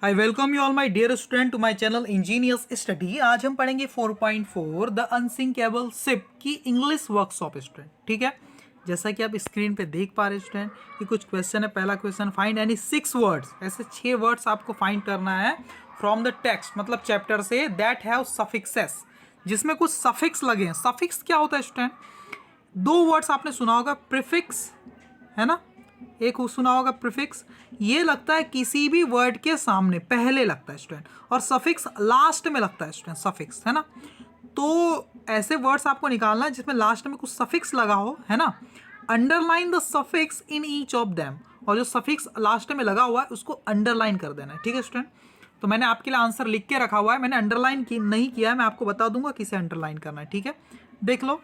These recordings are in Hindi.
I welcome you all my dear student to my channel engineers study. आज हम पढ़ेंगे 4.4 द अनसिंकेबल शिप की इंग्लिश वर्कशॉप स्टूडेंट। ठीक है, जैसा कि आप स्क्रीन पे देख पा रहे स्टूडेंट, ये कुछ क्वेश्चन है। पहला क्वेश्चन, फाइंड एनी 6 वर्ड्स, ऐसे 6 वर्ड्स आपको फाइंड करना है फ्रॉम द टेक्स्ट, मतलब चैप्टर से, दैट हैव सफिक्सेस, जिसमें कुछ सफिक्स लगे हैं। सफिक्स क्या होता है स्टूडेंट? दो वर्ड्स आपने सुना होगा, प्रीफिक्स है ना, एक सुना होगा प्रीफिक्स। ये लगता है किसी भी वर्ड के सामने पहले लगता है स्टूडेंट, और सफिक्स लास्ट में लगता है स्टूडेंट, सफिक्स है ना। तो ऐसे वर्ड्स आपको निकालना है जिसमें लास्ट में कुछ सफिक्स लगा हो, है ना। Underline the suffix in each of them, और जो सफिक्स लास्ट में लगा हुआ है उसको अंडरलाइन कर देना है। ठीक है स्टूडेंट, तो मैंने आपके लिए आंसर लिख के रखा हुआ है, मैंने अंडरलाइन नहीं किया है, मैं आपको बता दूंगा किसे अंडरलाइन करना है। ठीक है, देख लो,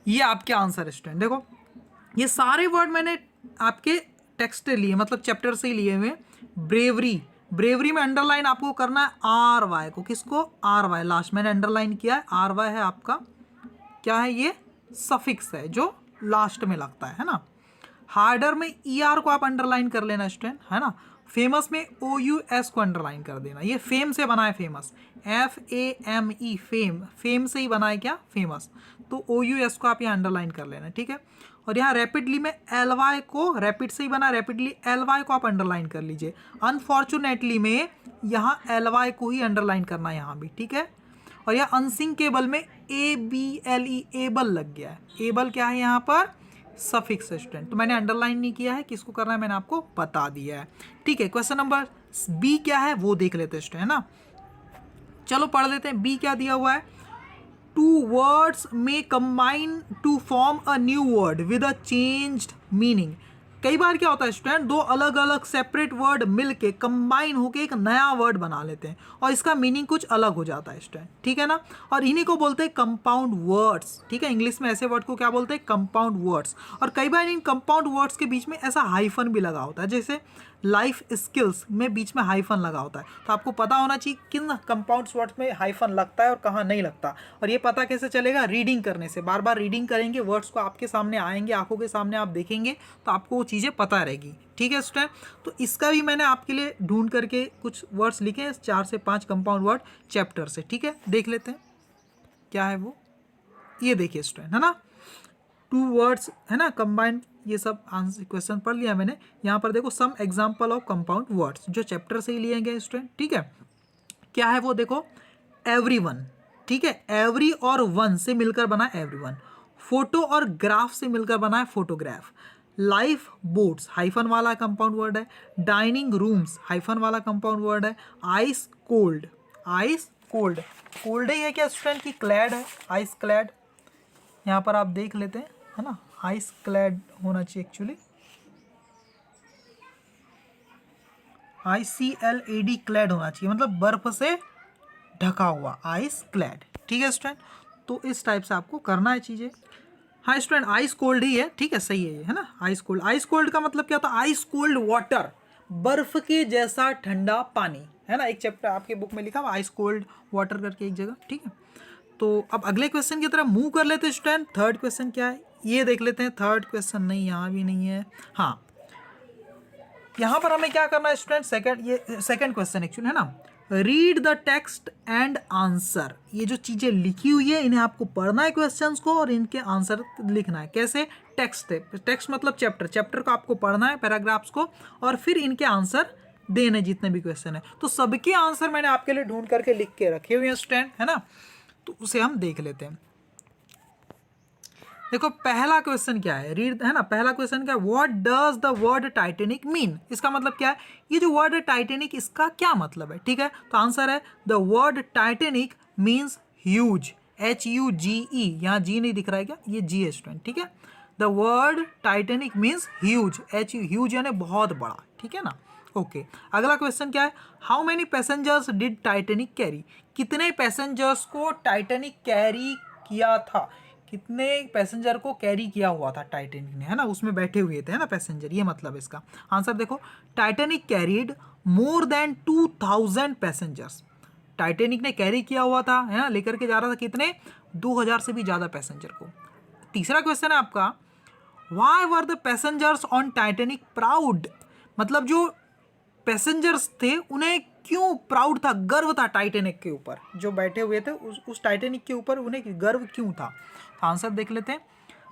ये आपके आंसर है स्टूडेंट। देखो, ये सारे वर्ड मैंने आपके टेक्स्ट से लिए, मतलब चैप्टर से ही लिए हुए। ब्रेवरी, ब्रेवरी में अंडरलाइन आपको करना है आर वाई को। किसको? आर वाई, लास्ट मैंने अंडरलाइन किया है। आर वाई है आपका क्या है? ये सफिक्स है जो लास्ट में लगता है ना। हार्डर में ई आर को आप अंडरलाइन कर लेना स्टूडेंट, है ना। फेमस में ओ यू एस को अंडरलाइन कर देना। ये फेम से बना है, famous, F A M E, fame, fame से ही बना है क्या? फेमस। तो ओ यू एस को आप यहाँ अंडरलाइन कर लेना। ठीक है, और यहाँ रैपिडली में एल वाई को, रैपिड से ही बना, रैपिडली एल वाई को आप अंडरलाइन कर लीजिए। अनफॉर्चुनेटली में यहाँ एल वाई को ही अंडरलाइन करना है यहाँ भी। ठीक है, और यह अनसिंकेबल में A B L E, able लग गया है। एबल क्या है यहाँ पर? Suffix student. तो मैंने अंडरलाइन नहीं किया है, किसको करना है मैंने आपको बता दिया है। ठीक है, क्वेश्चन नंबर बी क्या है वो देख लेते हैं स्टूडेंट, है ना। चलो पढ़ लेते हैं, बी क्या दिया हुआ है। टू वर्ड्स में combine to form a new word with a changed meaning. कई बार क्या होता है स्टूडेंट, दो अलग अलग सेपरेट वर्ड मिलके कंबाइन होके एक नया वर्ड बना लेते हैं, और इसका मीनिंग कुछ अलग हो जाता है स्टूडेंट। ठीक है ना, और इन्हीं को बोलते हैं कंपाउंड वर्ड्स। ठीक है, इंग्लिश में ऐसे वर्ड को क्या बोलते हैं? Compound words. और कई बार इन कंपाउंड वर्ड्स के बीच में ऐसा हाइफन भी लगा होता है, जैसे लाइफ स्किल्स में बीच में हाइफन लगा होता है। तो आपको पता होना चाहिए किन कंपाउंड वर्ड्स में हाइफन लगता है और कहाँ नहीं लगता। और ये पता कैसे चलेगा? रीडिंग करने से। बार बार रीडिंग करेंगे, वर्ड्स को आपके सामने आएंगे, आंखों के सामने आप देखेंगे, तो आपको वो चीज़ें पता रहेगी। ठीक है स्टूडेंट, तो इसका भी मैंने आपके लिए ढूंढ करके कुछ वर्ड्स लिखे हैं, 4 से 5 कंपाउंड वर्ड चैप्टर से। ठीक है, देख लेते हैं क्या है वो। ये देखिए स्टूडेंट, है ना, 2 वर्ड्स है ना कंबाइंड। ये सब आंसर क्वेश्चन पढ़ लिया मैंने। यहाँ पर देखो, some example of compound words, जो चैप्टर से ही लिए गए स्टूडेंट। ठीक है, क्या है वो? देखो, एवरीवन। ठीक है, एवरी और वन से मिलकर बना एवरीवन। फोटो और ग्राफ से मिलकर बना है फोटोग्राफ। लाइफ बोट्स हाइफन वाला कंपाउंड वर्ड है। डाइनिंग रूम्स हाइफन वाला कंपाउंड वर्ड है। Ice cold, ice cold, cold ही है क्या स्टूडेंट की क्लैड है? आइस क्लैड, यहाँ पर आप देख लेते हैं, है ना, आइस क्लैड होना चाहिए एक्चुअली, ICLAD, क्लैड होना चाहिए, मतलब बर्फ से ढका हुआ, आइस क्लैड। ठीक है स्टूडेंट, तो इस टाइप से आपको करना है चीज़ें। हाँ स्टूडेंट, आइस कोल्ड ही है। ठीक है, सही है ये, है ना, आइस कोल्ड। आइस कोल्ड का मतलब क्या होता है? आइस कोल्ड वाटर, बर्फ के जैसा ठंडा पानी, है ना। एक चैप्टर आपके बुक में लिखा हुआ आइस कोल्ड वाटर करके एक जगह। ठीक है, तो अब अगले क्वेश्चन की तरफ मूव कर लेते हैं स्टूडेंट। थर्ड क्वेश्चन क्या है ये देख लेते हैं। थर्ड क्वेश्चन नहीं, यहाँ भी नहीं है। हाँ, यहाँ पर हमें क्या करना है स्टूडेंट? ये सेकंड क्वेश्चन एक्चुअली, है ना। Read the text and answer. ये जो चीज़ें लिखी हुई है इन्हें आपको पढ़ना है क्वेश्चंस को, और इनके आंसर लिखना है। कैसे? टेक्स्ट है, टेक्स्ट मतलब चैप्टर, चैप्टर को आपको पढ़ना है, पैराग्राफ्स को, और फिर इनके आंसर देने जितने भी क्वेश्चन है। तो सबके आंसर मैंने आपके लिए ढूंढ करके लिख के रखे हुए हैं स्टूडेंट, है ना। तो उसे हम देख लेते हैं। देखो, पहला क्वेश्चन क्या है, रीड, है ना। पहला क्वेश्चन क्या है? What does the word Titanic mean? इसका मतलब क्या है? ये जो वर्ड है टाइटेनिक, इसका क्या मतलब है? ठीक है, तो आंसर है the word Titanic means huge, HUGE। यहाँ जी नहीं दिख रहा है क्या? ये जी है स्टूडेंट। ठीक है, the word Titanic means huge, huge यानी बहुत बड़ा। ठीक है ना, ओके। अगला क्वेश्चन क्या है? How many passengers did Titanic carry? कितने पैसेंजर्स को टाइटेनिक कैरी किया था? कितने पैसेंजर को कैरी किया हुआ था टाइटेनिक ने, है ना, उसमें बैठे हुए थे, है ना, पैसेंजर। ये मतलब इसका आंसर देखो, Titanic carried more than 2000 passengers. Titanic ने कैरी किया हुआ था, है ना, लेकर के जा रहा था कितने? 2000 से भी ज़्यादा पैसेंजर को। तीसरा क्वेश्चन है आपका, why were the passengers on Titanic proud? मतलब जो पैसेंजर्स थे उन्हें क्यों प्राउड था, गर्व था टाइटैनिक के ऊपर, जो बैठे हुए थे उस टाइटैनिक के ऊपर उन्हें गर्व क्यों था। तो आंसर देख लेते हैं।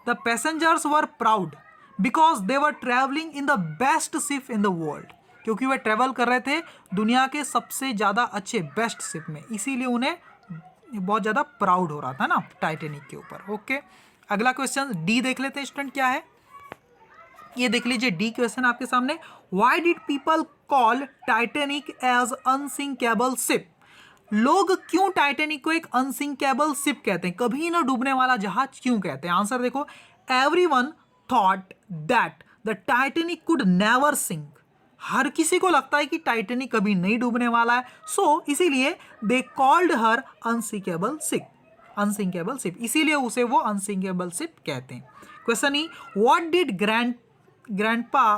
The passengers were proud because they were travelling in the best ship in the world, क्योंकि वे ट्रेवल कर रहे थे दुनिया के सबसे ज़्यादा अच्छे बेस्ट शिप में, इसीलिए उन्हें बहुत ज़्यादा प्राउड हो रहा था ना टाइटैनिक के ऊपर। ओके, अगला क्वेश्चन डी देख लेते हैं स्टूडेंट क्या है। ये देख लीजिए डी क्वेश्चन आपके सामने। Why did people call Titanic as unsinkable ship, लोग क्यों टाइटैनिक को एक अनसिंकेबल शिप कहते हैं, कभी ना डूबने वाला जहाज क्यों कहते हैं। आंसर देखो, everyone thought that the Titanic could never sink, हर किसी को लगता है कि टाइटैनिक कभी नहीं डूबने वाला है, सो इसीलिए they called her unsinkable ship, unsinkable ship, इसीलिए उसे वो अनसिंकेबल शिप कहते हैं। Question E, what did grandpa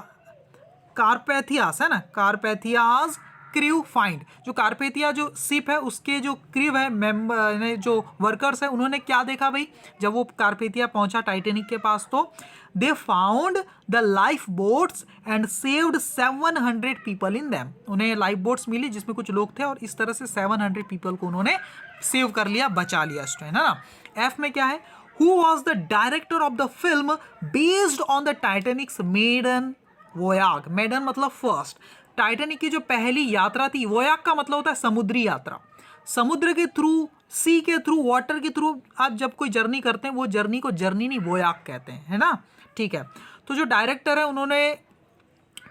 Carpathias है ना, कारपेथियास क्रू फाइंड, जो कारपेथिया जो शिप है उसके जो क्रू है मेंबर जो वर्कर्स है उन्होंने क्या देखा भाई, जब वो कारपेथिया पहुंचा टाइटैनिक के पास तो they found the life boats and saved 700 people in them, उन्हें लाइफ बोट्स मिली जिसमें कुछ लोग थे और इस तरह से 700 पीपल को उन्होंने सेव कर लिया, बचा लिया स्टूडेंट, है ना। एफ में क्या है, who was the director of the film based on the Titanic's maiden voyage, maiden मतलब फर्स्ट, टाइटैनिक की जो पहली यात्रा थी, वोयाग का मतलब होता है समुद्री यात्रा, समुद्र के थ्रू, सी के थ्रू, वाटर के थ्रू आप जब कोई जर्नी करते हैं वो जर्नी को जर्नी नहीं वोयाग कहते हैं, है ना, ठीक है। तो जो डायरेक्टर है उन्होंने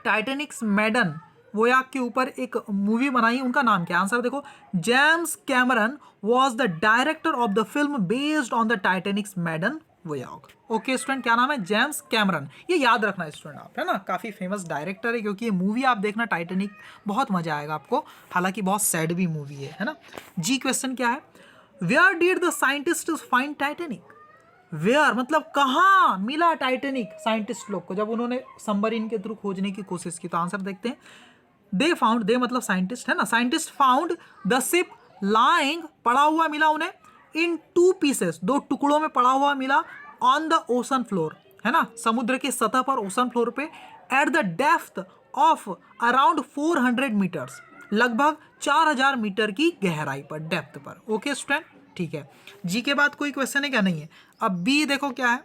टाइटैनिक्स मेडन वोयाग के ऊपर एक मूवी बनाई, उनका नाम क्या है। आंसर देखो, James Cameron was the director of the film based on the Titanic's maiden voyage. Okay student, क्या नाम है, जेम्स कैमरन, ये याद रखना है स्टूडेंट आप, है ना, काफ़ी फेमस डायरेक्टर है, क्योंकि ये मूवी आप देखना टाइटैनिक, बहुत मजा आएगा आपको, हालांकि बहुत सैड भी मूवी है ना। जी क्वेश्चन क्या है, where did the scientist find Titanic, where मतलब कहाँ मिला टाइटैनिक साइंटिस्ट लोग को जब उन्होंने सबमरीन के थ्रू खोजने की कोशिश की। तो आंसर देखते हैं, दे फाउंड, दे मतलब साइंटिस्ट है ना, scientist found the ship lying, पड़ा हुआ मिला उन्हें, इन 2 पीसेस, 2 टुकड़ों में पड़ा हुआ मिला, ऑन द ओशन फ्लोर, है ना, समुद्र की सतह पर, ओशन फ्लोर पे, at the depth of around 400 meters, लगभग 4000 मीटर की गहराई पर, डेप्थ पर। ओके स्टूडेंट, ठीक है। जी के बाद कोई क्वेश्चन है क्या, नहीं है। अब बी देखो क्या है,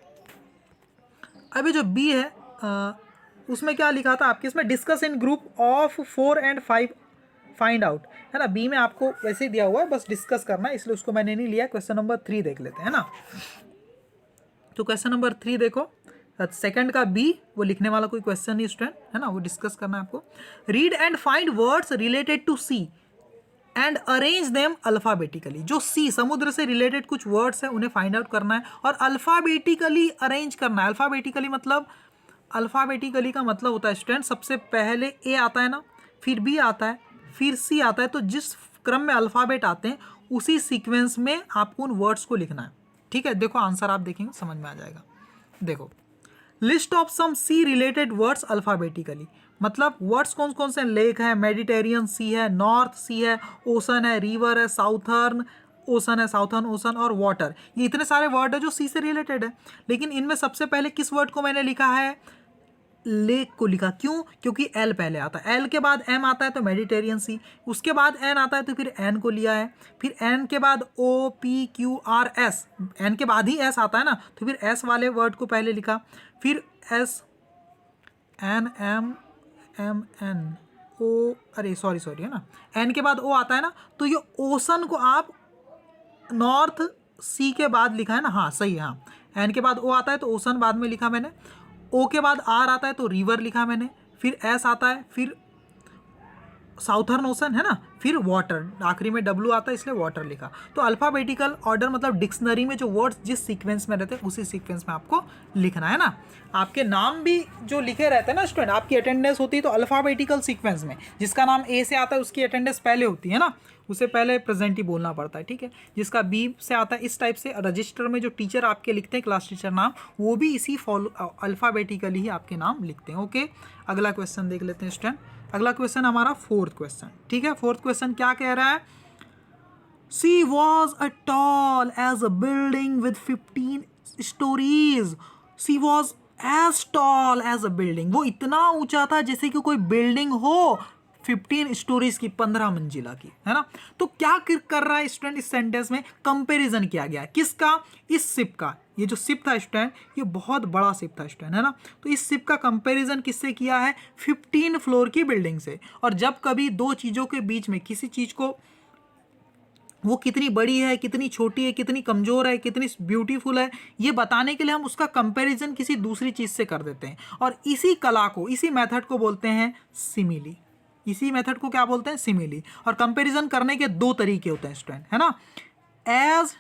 अभी जो बी है उसमें क्या लिखा था आपके, इसमें discuss in group of 4 and 5 find out, है ना, बी में आपको वैसे ही दिया हुआ है, बस डिस्कस करना है, इसलिए उसको मैंने नहीं लिया। क्वेश्चन नंबर 3 देख लेते हैं ना। तो क्वेश्चन नंबर 3 देखो, सेकंड का बी, वो लिखने वाला कोई क्वेश्चन नहीं स्टूडेंट, है ना, वो डिस्कस करना है आपको। Read and find words related to sea and arrange them alphabetically, जो सी समुद्र से रिलेटेड कुछ वर्ड्स है उन्हें फाइंड आउट करना है और अल्फाबेटिकली अरेंज करना है। अल्फाबेटिकली मतलब, अल्फाबेटिकली का मतलब होता है स्टूडेंट, सबसे पहले ए आता है ना, फिर बी आता है, फिर सी आता है, तो जिस क्रम में अल्फाबेट आते हैं उसी सीक्वेंस में आपको उन वर्ड्स को लिखना है, ठीक है। देखो आंसर आप देखेंगे समझ में आ जाएगा। देखो, list of some sea related words alphabetically, मतलब वर्ड्स कौन कौन से, लेक है, मेडिटेरियन सी है, नॉर्थ सी है, ओशन है, रिवर है, साउथर्न ओशन है, साउथर्न ओशन और वाटर, ये इतने सारे वर्ड है जो सी से रिलेटेड है। लेकिन इनमें सबसे पहले किस वर्ड को मैंने लिखा है, लेक को लिखा, क्यों, क्योंकि एल पहले आता है, एल के बाद एम आता है तो मेडिटेरियन सी, उसके बाद एन आता है तो फिर एन को लिया है, फिर एन के बाद O P Q R S, N के बाद ही एस आता है ना, तो फिर एस वाले वर्ड को पहले लिखा, फिर S N M M N O, अरे सॉरी है ना, एन के बाद ओ आता है ना, तो ये ओशन को आप नॉर्थ सी के बाद लिखा है ना, हाँ सही है, हाँ, एन के बाद ओ आता है तो ओशन बाद में लिखा मैंने, ओ के बाद आर आता है तो रिवर लिखा मैंने, फिर एस आता है, फिर साउथर्न ओशन है ना, फिर वाटर, आखिरी में डब्ल्यू आता है इसलिए वाटर लिखा। तो अल्फाबेटिकल ऑर्डर मतलब डिक्शनरी में जो वर्ड्स जिस सीक्वेंस में रहते हैं उसी सीक्वेंस में आपको लिखना है ना। आपके नाम भी जो लिखे रहते हैं ना स्टूडेंट, आपकी अटेंडेंस होती है तो अल्फाबेटिकल सीक्वेंस में, जिसका नाम ए से आता है उसकी अटेंडेंस पहले होती है ना, उसे पहले प्रेजेंट ही बोलना पड़ता है, ठीक है। जिसका बी से आता है इस टाइप से, रजिस्टर में जो टीचर आपके लिखते हैं क्लास टीचर नाम, वो भी इसी फॉलो अल्फाबेटिकली ही आपके नाम लिखते हैं। ओके, अगला क्वेश्चन देख लेते हैं स्टूडेंट। अगला क्वेश्चन हमारा 4th क्वेश्चन, ठीक है। 4th क्वेश्चन क्या कह रहा है, she was a tall as a building with 15 stories, she was as tall as a building, वो इतना ऊंचा था जैसे कि कोई बिल्डिंग हो 15 स्टोरीज की, 15 मंजिला की, है ना। तो क्या कर रहा है स्टूडेंट, इस सेंटेंस में कंपैरिजन किया गया किसका, इस शिप का। ये जो शिप था स्टूडेंट, ये बहुत बड़ा शिप था स्टूडेंट, है ना। तो इस शिप का कंपैरिजन किससे किया है, 15 फ्लोर की बिल्डिंग से। और जब कभी दो चीज़ों के बीच में किसी चीज़ को, वो कितनी बड़ी है, कितनी छोटी है, कितनी कमज़ोर है, कितनी ब्यूटीफुल है, ये बताने के लिए हम उसका कंपैरिजन किसी दूसरी चीज़ से कर देते हैं। और इसी कला को, इसी मेथड को बोलते हैं सिमिली। इसी मेथड को क्या बोलते हैं, सिमिली। और कंपैरिजन करने के दो तरीके होते हैं स्टूडेंट, है ना। एज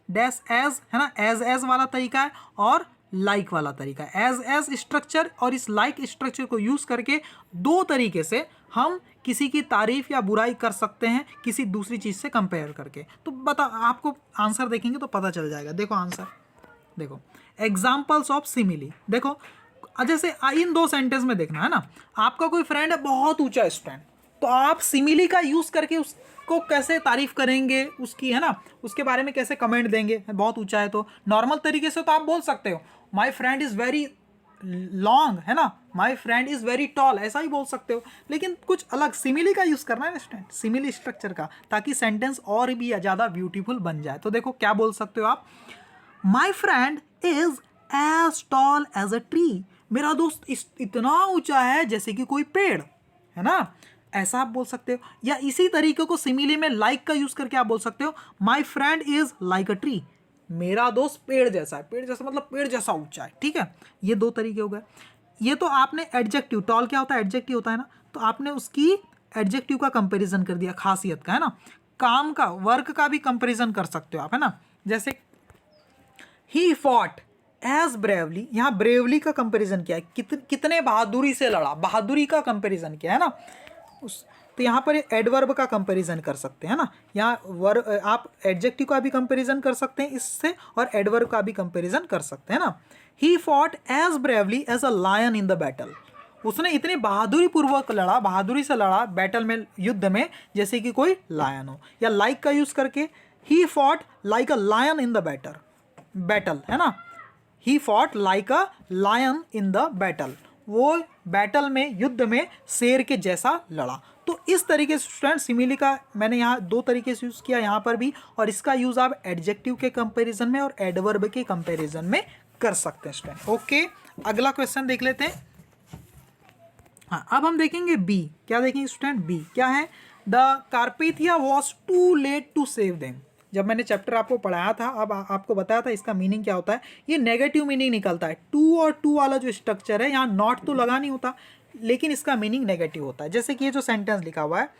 डैश एज, है ना, एज वाला तरीका है और लाइक वाला तरीका है। एज स्ट्रक्चर और इस लाइक स्ट्रक्चर को यूज़ करके दो तरीके से हम किसी की तारीफ या बुराई कर सकते हैं किसी दूसरी चीज़ से कंपेयर करके। तो बता, आपको आंसर देखेंगे तो पता चल जाएगा। देखो आंसर, देखो एग्जाम्पल्स ऑफ सिमिली। देखो जैसे इन दो सेंटेंस में देखना है ना, आपका कोई फ्रेंड है बहुत ऊंचा स्टूडेंट, तो आप सिमिली का यूज़ करके उसको कैसे तारीफ करेंगे उसकी, है ना, उसके बारे में कैसे कमेंट देंगे। बहुत ऊंचा है तो नॉर्मल तरीके से तो आप बोल सकते हो माई फ्रेंड इज़ वेरी लॉन्ग, है ना, माई फ्रेंड इज़ वेरी टॉल, ऐसा ही बोल सकते हो। लेकिन कुछ अलग सिमिली का यूज़ करना है स्टूडेंट, सिमिली स्ट्रक्चर का, ताकि सेंटेंस और भी ज़्यादा ब्यूटीफुल बन जाए। तो देखो क्या बोल सकते हो आप, my friend is as tall as a tree, मेरा दोस्त इतना ऊंचा है जैसे कि कोई पेड़, है ना, ऐसा आप बोल सकते हो। या इसी तरीके को सिमिली में लाइक का यूज़ करके आप बोल सकते हो माई friend is like a tree, मेरा दोस्त पेड़ जैसा है। पेड़ जैसा मतलब पेड़ जैसा ऊंचा है, ठीक है। ये दो तरीके हो गए। ये तो आपने एडजेक्टिव, टॉल क्या होता है, एडजेक्टिव होता है ना, तो आपने उसकी एडजेक्टिव का कंपैरिजन कर दिया, खासियत का, है ना। काम का, वर्क का भी कंपैरिजन कर सकते हो आप, है ना। जैसे ही फॉट एज ब्रेवली, यहाँ ब्रेवली का कंपैरिजन किया है, कितने बहादुरी से लड़ा, बहादुरी का कंपैरिजन किया है ना। तो यहाँ पर एडवर्ब का कंपैरिजन कर सकते हैं ना। यहाँ वर्ब, आप एडजेक्टिव का भी कंपैरिजन कर सकते हैं इससे और एडवर्ब का भी कंपैरिजन कर सकते हैं ना। He fought as bravely as a lion in the battle, उसने इतनी बहादुरी पूर्वक लड़ा, बहादुरी से लड़ा बैटल में, युद्ध में, जैसे कि कोई लायन हो। या लाइक का यूज करके ही fought like a lion in the battle, है ना। He fought like a lion in the battle, वो बैटल में, युद्ध में शेर के जैसा लड़ा। तो इस तरीके से स्टूडेंट सिमिली का मैंने यहाँ दो तरीके से यूज़ किया यहाँ पर भी, और इसका यूज़ आप एडजेक्टिव के कंपैरिजन में और एडवर्ब के कंपैरिजन में कर सकते हैं स्टूडेंट। ओके, अगला क्वेश्चन देख लेते हैं। हाँ, अब हम देखेंगे बी। क्या देखेंगे स्टूडेंट, बी क्या है, the Carpathia was too late to save them. जब मैंने चैप्टर आपको पढ़ाया था, अब आपको बताया था इसका मीनिंग क्या होता है। ये नेगेटिव मीनिंग निकलता है, टू और टू वाला जो स्ट्रक्चर है, यहाँ नॉट तो लगा नहीं होता, लेकिन इसका मीनिंग नेगेटिव होता है। जैसे कि ये जो सेंटेंस लिखा हुआ है,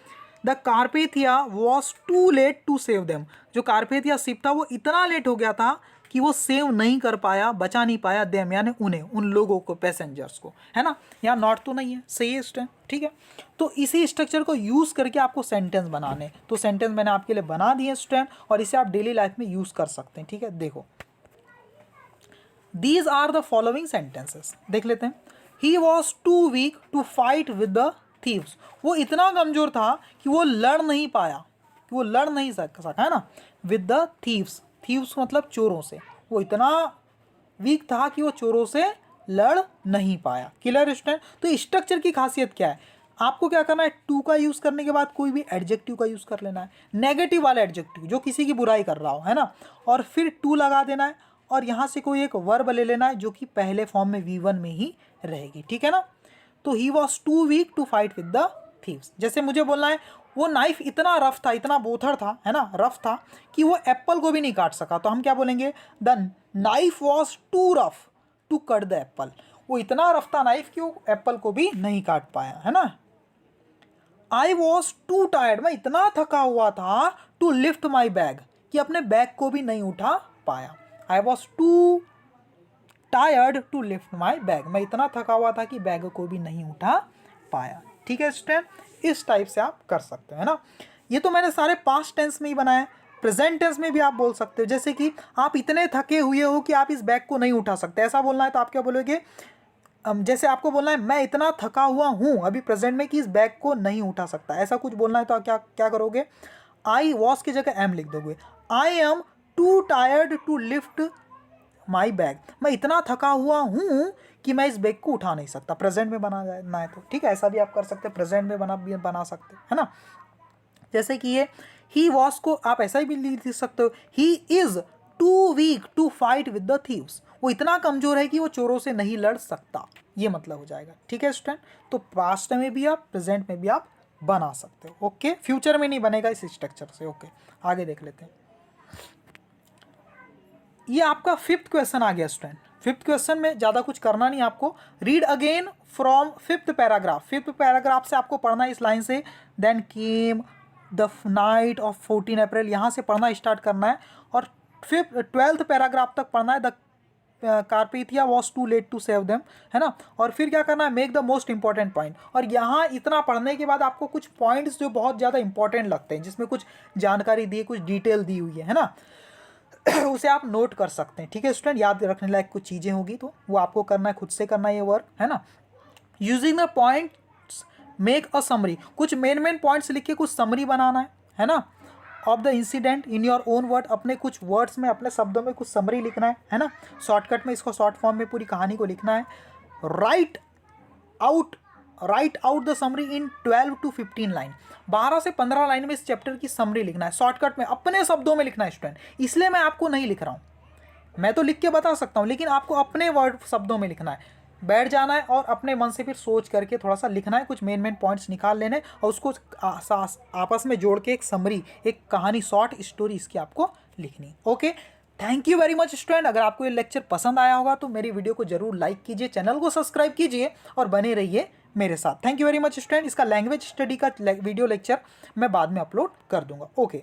the Carpathia was too late to save them, जो कार्पेथिया शिप था वो इतना लेट हो गया था कि वो सेव नहीं कर पाया, बचा नहीं पाया देम, यानी उन्हें, उन लोगों को, पैसेंजर्स को, है ना। यहाँ नॉट तो नहीं है, सही है स्टूडेंट, ठीक है। तो इसी स्ट्रक्चर को यूज़ करके आपको सेंटेंस बनाने, तो सेंटेंस मैंने आपके लिए बना दिए स्टूडेंट, और इसे आप डेली लाइफ में यूज़ कर सकते हैं, ठीक है। देखो, these are the following sentences, देख लेते हैं। He was too weak to fight with the thieves, वो इतना कमज़ोर था कि वो लड़ नहीं पाया, कि वो लड़ नहीं सका, है ना, विद द थीव्स। थीव्स मतलब चोरों से, वो इतना वीक था कि वो चोरों से लड़ नहीं पाया। Clear student. तो स्ट्रक्चर की खासियत क्या है, आपको क्या करना है, टू का यूज़ करने के बाद कोई भी एडजेक्टिव का यूज़ कर लेना है, नेगेटिव वाला एडजेक्टिव जो किसी की बुराई कर रहा हो, है ना, और फिर टू लगा देना है, और यहाँ से कोई एक वर्ब ले लेना है जो कि पहले फॉर्म में V1 में ही रहेगी, ठीक है ना। तो he was too weak to fight with the thieves. जैसे मुझे बोलना है वो नाइफ इतना रफ था, इतना बोथड़ था, है ना, रफ था कि वो एप्पल को भी नहीं काट सका, तो हम क्या बोलेंगे, the knife was too rough to cut the apple, वो इतना रफ था नाइफ कि वो एप्पल को भी नहीं काट पाया, है ना। आई वॉज टू टायर्ड, मैं इतना थका हुआ था, टू लिफ्ट माई बैग, कि अपने बैग को भी नहीं उठा पाया। I was too tired to lift my bag, मैं इतना थका हुआ था कि बैग को भी नहीं उठा पाया, ठीक है स्टूडेंट। इस टाइप से आप कर सकते हैं, है ना। ये तो मैंने सारे पास्ट टेंस में ही बनाया, प्रेजेंट टेंस में भी आप बोल सकते हो। जैसे कि आप इतने थके हुए हो कि आप इस बैग को नहीं उठा सकते, ऐसा बोलना है तो आप क्या बोलोगे, जैसे आपको बोलना है मैं इतना थका हुआ हूँ अभी प्रेजेंट में कि इस बैग को नहीं उठा सकता, ऐसा कुछ बोलना है तो आप क्या क्या करोगे, आई वॉज की जगह एम लिख दोगे। I am too tired to lift my bag, मैं इतना थका हुआ हूँ कि मैं इस बैग को उठा नहीं सकता। प्रेजेंट में बना जाए ना है तो ठीक है, ऐसा भी आप कर सकते हैं, प्रेजेंट में बना सकते हैं, है ना। जैसे कि ये ही वॉज को आप ऐसा भी लिख सकते हो, he is too weak to fight with the thieves, वो इतना कमजोर है कि वो चोरों से नहीं लड़ सकता, ये मतलब हो जाएगा। ठीक है स्टूडेंट, तो पास्ट में भी आप, प्रेजेंट में भी आप बना सकते हो। ओके, फ्यूचर में नहीं बनेगा इस स्ट्रक्चर से। ओके, आगे देख लेते हैं। ये आपका 5th क्वेश्चन आ गया स्टूडेंट। 5th क्वेश्चन में ज़्यादा कुछ करना नहीं आपको। Read again from 5th paragraph. 5th paragraph से आपको पढ़ना है इस लाइन से, then came the night of 14 April, यहाँ से पढ़ना स्टार्ट करना है और 12th पैराग्राफ तक पढ़ना है। The Carpathia was too late to save them, है ना। और फिर क्या करना है, make the most important point. और यहाँ इतना पढ़ने के बाद आपको कुछ पॉइंट्स जो बहुत ज़्यादा इंपॉर्टेंट लगते हैं, जिसमें कुछ जानकारी दी है, कुछ डिटेल दी हुई है ना, उसे आप नोट कर सकते हैं। ठीक है स्टूडेंट, याद रखने लायक कुछ चीज़ें होगी तो वो आपको करना है, खुद से करना है ये वर्क, है ना। Using the points make a summary, कुछ मेन पॉइंट्स लिख के कुछ समरी बनाना है ना, of the incident in your own word, अपने कुछ वर्ड्स में, अपने शब्दों में कुछ समरी लिखना है ना। शॉर्टकट में इसको, शॉर्ट फॉर्म में पूरी कहानी को लिखना है। Right out the summary in 12 to 15 line, 12 से 15 लाइन में इस चैप्टर की समरी लिखना है, शॉर्टकट में अपने शब्दों में लिखना है स्टूडेंट। इसलिए मैं आपको नहीं लिख रहा हूँ, मैं तो लिख के बता सकता हूँ, लेकिन आपको अपने वर्ड शब्दों में लिखना है। बैठ जाना है और अपने मन से फिर सोच करके थोड़ा सा लिखना है, कुछ मेन पॉइंट्स निकाल लेने और उसको आपस में जोड़ के एक समरी, एक कहानी, शॉर्ट स्टोरी इसकी आपको लिखनी। Okay, thank you very much student. अगर आपको ये लेक्चर पसंद आया होगा तो मेरी वीडियो को जरूर लाइक कीजिए, चैनल को सब्सक्राइब कीजिए और बने रहिए मेरे साथ। Thank you very much student. इसका लैंग्वेज स्टडी का वीडियो लेक्चर मैं बाद में अपलोड कर दूंगा। ओके।